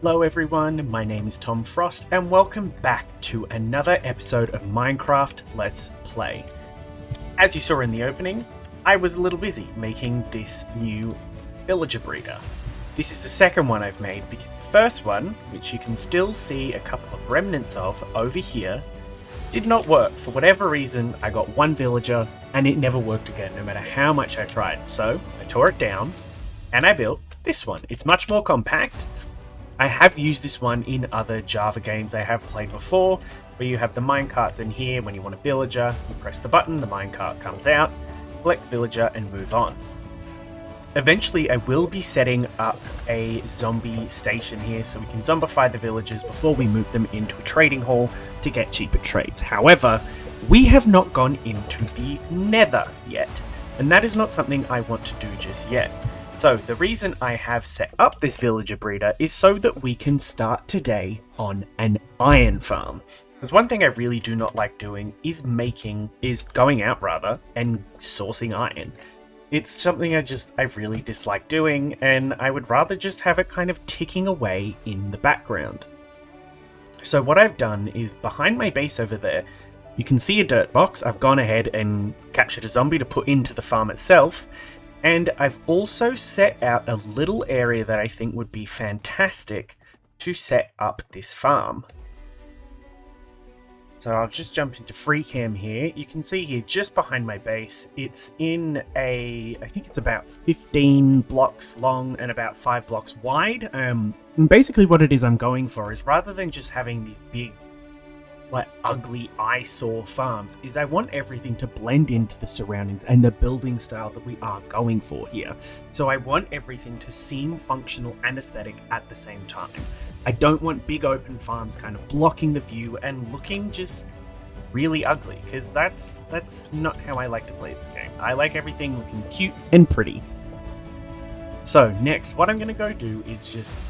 Hello everyone, my name is Tom Frost and welcome back to another episode of Minecraft Let's Play. As you saw in the opening, I was a little busy making this new villager breeder. This is the second one I've made because the first one, which you can still see a couple of remnants of over here, did not work. For whatever reason, I got one villager and it never worked again, no matter how much I tried. So I tore it down and I built this one. It's much more compact. I have used this one in other Java games I have played before, where you have the minecarts in here. When you want a villager, you press the button, the minecart comes out, collect villager, and move on. Eventually, I will be setting up a zombie station here so we can zombify the villagers before we move them into a trading hall to get cheaper trades. However, we have not gone into the Nether yet, and that is not something I want to do just yet. So the reason I have set up this villager breeder is so that we can start today on an iron farm. Because one thing I really do not like doing is going out and sourcing iron. It's something I really dislike doing, and I would rather just have it kind of ticking away in the background. So what I've done is behind my base over there, you can see a dirt box. I've gone ahead and captured a zombie to put into the farm itself. And I've also set out a little area that I think would be fantastic to set up this farm. So I'll just jump into free cam here. You can see here just behind my base, it's in I think it's about 15 blocks long and about 5 blocks wide. And basically what it is I'm going for is rather than just having these big, ugly eyesore farms, is I want everything to blend into the surroundings and the building style that we are going for here. So I want everything to seem functional and aesthetic at the same time. I don't want big open farms kind of blocking the view and looking just really ugly, because that's not how I like to play this game. I like everything looking cute and pretty. So next, what I'm going to go do is just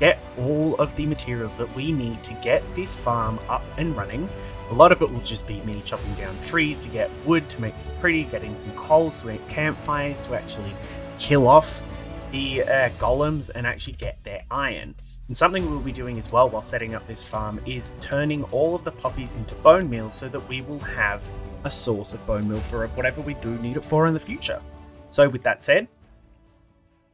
get all of the materials that we need to get this farm up and running. A lot of it will just be me chopping down trees to get wood to make this pretty, getting some coal to make campfires to actually kill off the golems and actually get their iron. And something we'll be doing as well while setting up this farm is turning all of the poppies into bone meal so that we will have a source of bone meal for whatever we do need it for in the future. So with that said,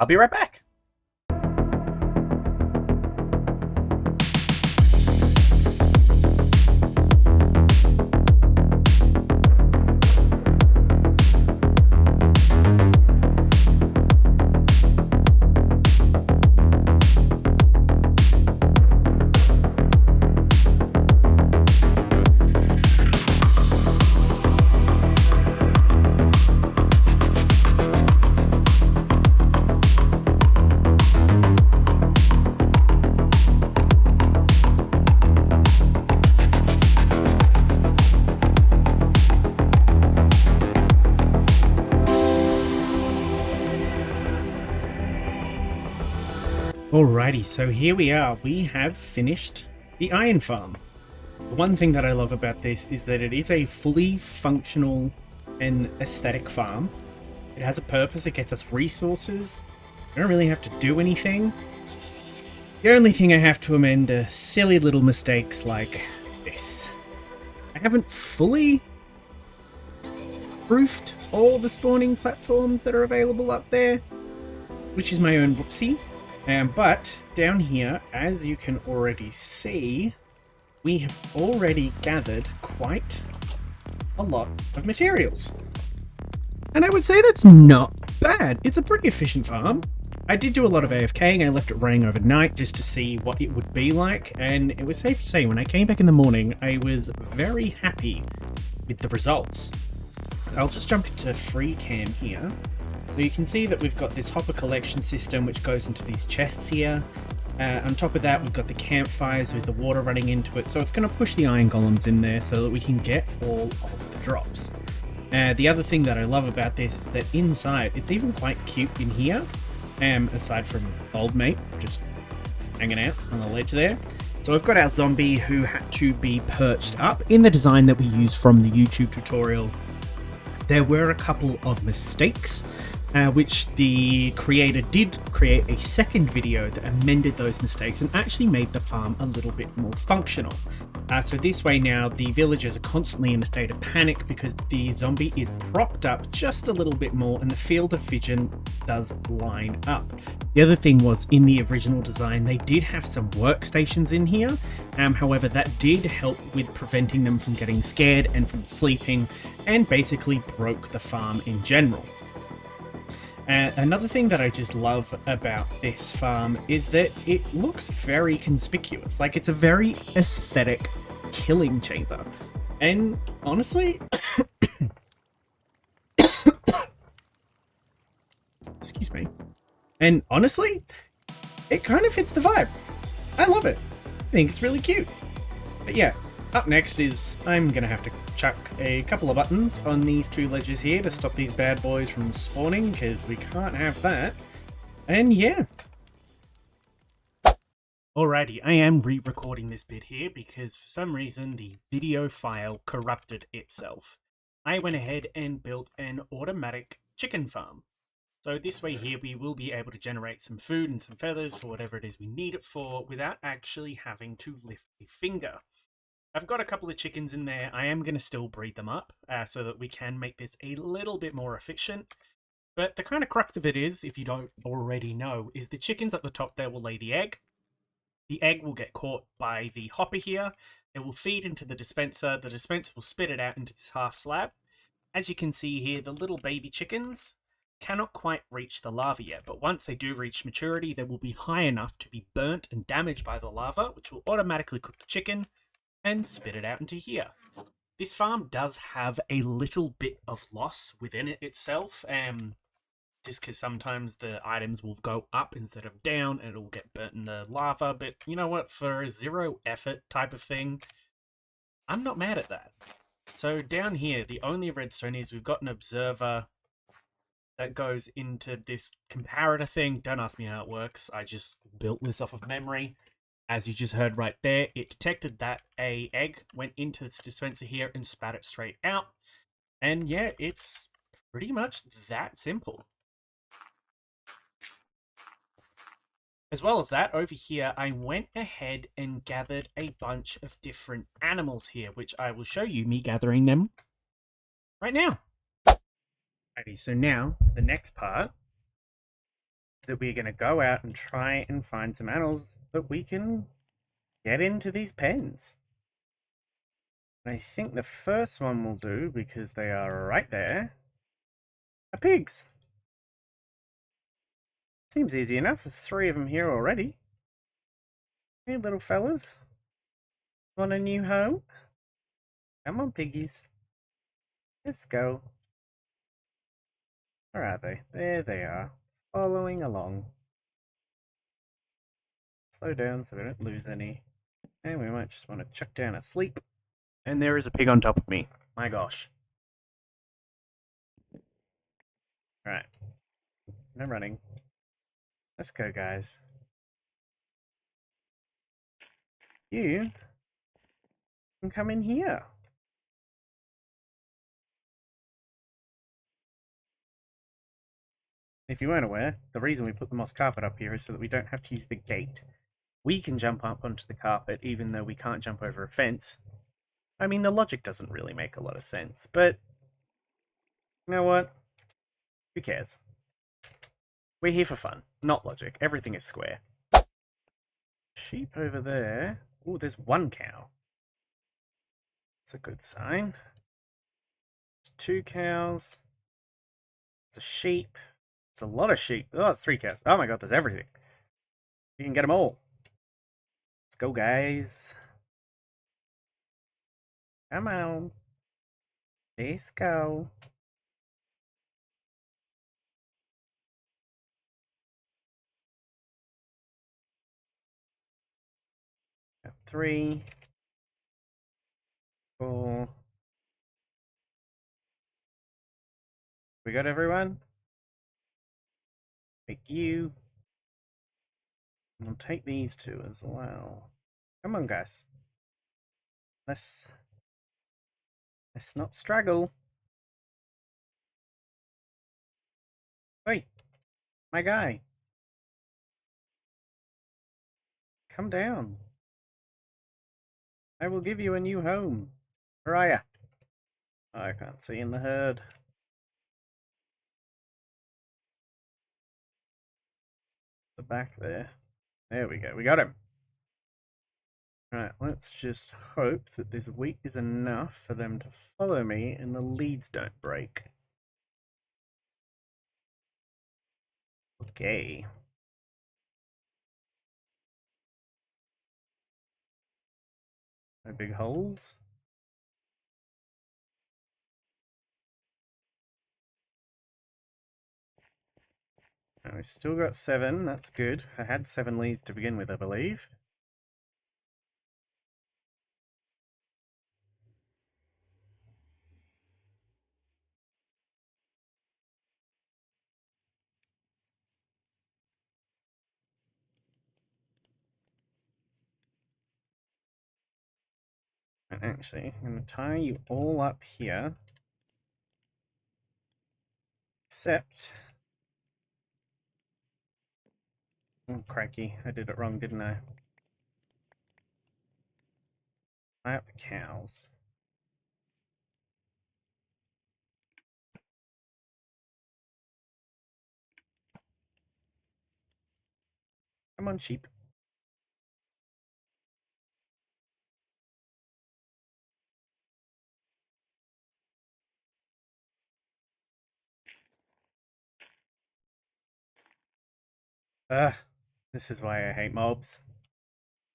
I'll be right back. Alrighty, so here we are. We have finished the iron farm. The one thing that I love about this is that it is a fully functional and aesthetic farm. It has a purpose, it gets us resources. I don't really have to do anything. The only thing I have to amend are silly little mistakes like this. I haven't fully proofed all the spawning platforms that are available up there, which is my own whoopsie. But down here, as you can already see, we have already gathered quite a lot of materials. And I would say that's not bad. It's a pretty efficient farm. I did do a lot of AFKing. I left it running overnight just to see what it would be like. And it was safe to say when I came back in the morning, I was very happy with the results. I'll just jump into free cam here. So you can see that we've got this hopper collection system which goes into these chests here. On top of that, we've got the campfires with the water running into it. So it's going to push the iron golems in there so that we can get all of the drops. The other thing that I love about this is that inside, it's even quite cute in here. Aside from old mate just hanging out on the ledge there. So we've got our zombie who had to be perched up in the design that we used from the YouTube tutorial. There were a couple of mistakes which the creator did create a second video that amended those mistakes and actually made the farm a little bit more functional. So this way now the villagers are constantly in a state of panic because the zombie is propped up just a little bit more and the field of vision does line up. The other thing was, in the original design they did have some workstations in here, however that did help with preventing them from getting scared and from sleeping, and basically broke the farm in general. Another thing that I just love about this farm is that it looks very conspicuous. Like, it's a very aesthetic killing chamber. And honestly, excuse me. And honestly, it kind of fits the vibe. I love it. I think it's really cute. But yeah, up next is I'm going to have to chuck a couple of buttons on these two ledges here to stop these bad boys from spawning, because we can't have that. And yeah. Alrighty, I am re-recording this bit here because for some reason the video file corrupted itself. I went ahead and built an automatic chicken farm. So this way here we will be able to generate some food and some feathers for whatever it is we need it for without actually having to lift a finger. I've got a couple of chickens in there. I am going to still breed them up so that we can make this a little bit more efficient. But the kind of crux of it is, if you don't already know, is the chickens at the top there will lay the egg. The egg will get caught by the hopper here. It will feed into the dispenser. The dispenser will spit it out into this half slab. As you can see here, the little baby chickens cannot quite reach the lava yet, but once they do reach maturity, they will be high enough to be burnt and damaged by the lava, which will automatically cook the chicken and spit it out into here. This farm does have a little bit of loss within it itself, just because sometimes the items will go up instead of down and it'll get burnt in the lava, but you know what, for a zero effort type of thing, I'm not mad at that. So down here, the only redstone is we've got an observer that goes into this comparator thing. Don't ask me how it works, I just built this off of memory. As you just heard right there, it detected that a egg went into this dispenser here and spat it straight out. And yeah, it's pretty much that simple. As well as that, over here, I went ahead and gathered a bunch of different animals here, which I will show you me gathering them right now. Alrighty, so now, the next part, that we're going to go out and try and find some animals that we can get into these pens. I think the first one will do, because they are right there, are pigs. Seems easy enough, there's 3 of them here already. Hey little fellas, want a new home? Come on piggies, let's go. Where are they? There they are, following along. Slow down so we don't lose any. And we might just want to chuck down asleep. And there is a pig on top of me. My gosh. Right. No running. Let's go, guys. You can come in here. If you weren't aware, the reason we put the moss carpet up here is so that we don't have to use the gate. We can jump up onto the carpet even though we can't jump over a fence. I mean, the logic doesn't really make a lot of sense, but you know what? Who cares? We're here for fun, not logic. Everything is square. Sheep over there. Oh, there's 1 cow. That's a good sign. There's 2 cows. It's a sheep. It's a lot of sheep. Oh, it's 3 cows. Oh my god, there's everything. You can get them all. Let's go, guys. Come on. Let's go. Got 3, 4. We got everyone? Take you. And we'll take these 2 as well. Come on, guys. Let's not struggle. Hey, my guy. Come down. I will give you a new home. Where are ya? Oh, I can't see in the herd. The back there. There we go. We got him. Right, let's just hope that this wheat is enough for them to follow me and the leads don't break. Okay. No big holes. Oh, we still got 7, that's good. I had 7 leads to begin with, I believe. And actually, I'm going to tie you all up here. Except... Oh, cracky. I did it wrong, didn't I? Tie up the cows. Come on, sheep. Ugh, this is why I hate mobs.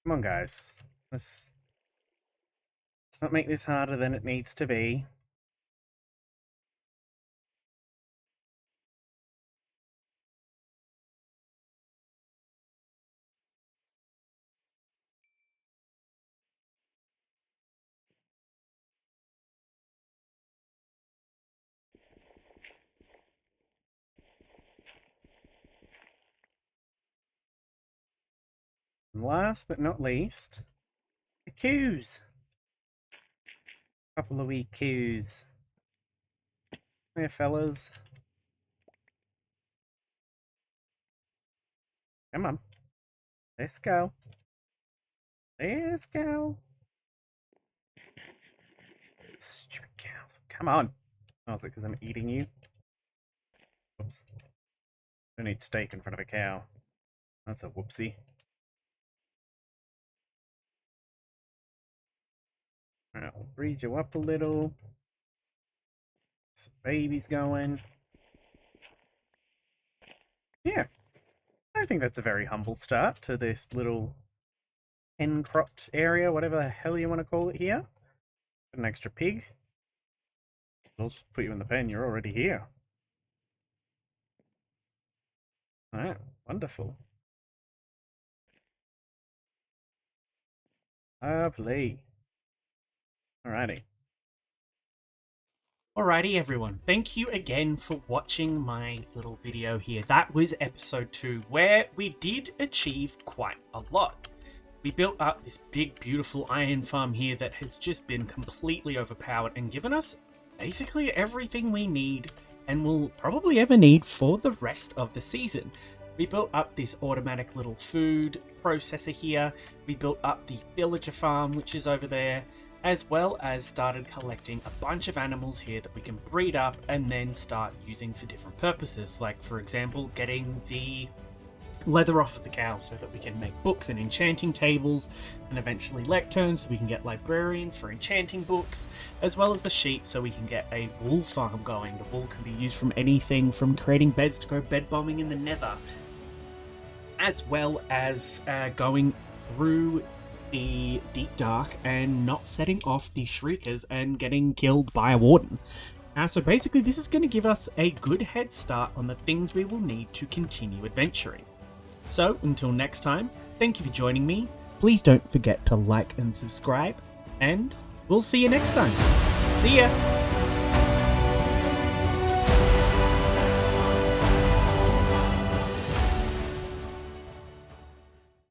Come on, guys. Let's not make this harder than it needs to be. And last but not least, the coos. Couple of wee coos. Here, fellas. Come on. Let's go. Let's go. Stupid cows. Come on. Oh, is it because I'm eating you? Oops. Don't need steak in front of a cow. That's a whoopsie. Alright, I'll breed you up a little. Some babies going. Yeah. I think that's a very humble start to this little hen-cropped area, whatever the hell you want to call it here. Got an extra pig. I'll just put you in the pen, you're already here. Alright, wonderful. Lovely. Alrighty. Alrighty everyone, thank you again for watching my little video here. That was episode 2, where we did achieve quite a lot. We built up this big beautiful iron farm here that has just been completely overpowered and given us basically everything we need and will probably ever need for the rest of the season. We built up this automatic little food processor here. We built up the villager farm, which is over there, as well as started collecting a bunch of animals here that we can breed up and then start using for different purposes. Like, for example, getting the leather off of the cow so that we can make books and enchanting tables, and eventually lecterns so we can get librarians for enchanting books, as well as the sheep so we can get a wool farm going. The wool can be used from anything from creating beds to go bed bombing in the nether, as well as going through the deep dark and not setting off the shriekers and getting killed by a warden. So basically this is going to give us a good head start on the things we will need to continue adventuring. So until next time, thank you for joining me. Please don't forget to like and subscribe, and we'll see you next time. See ya!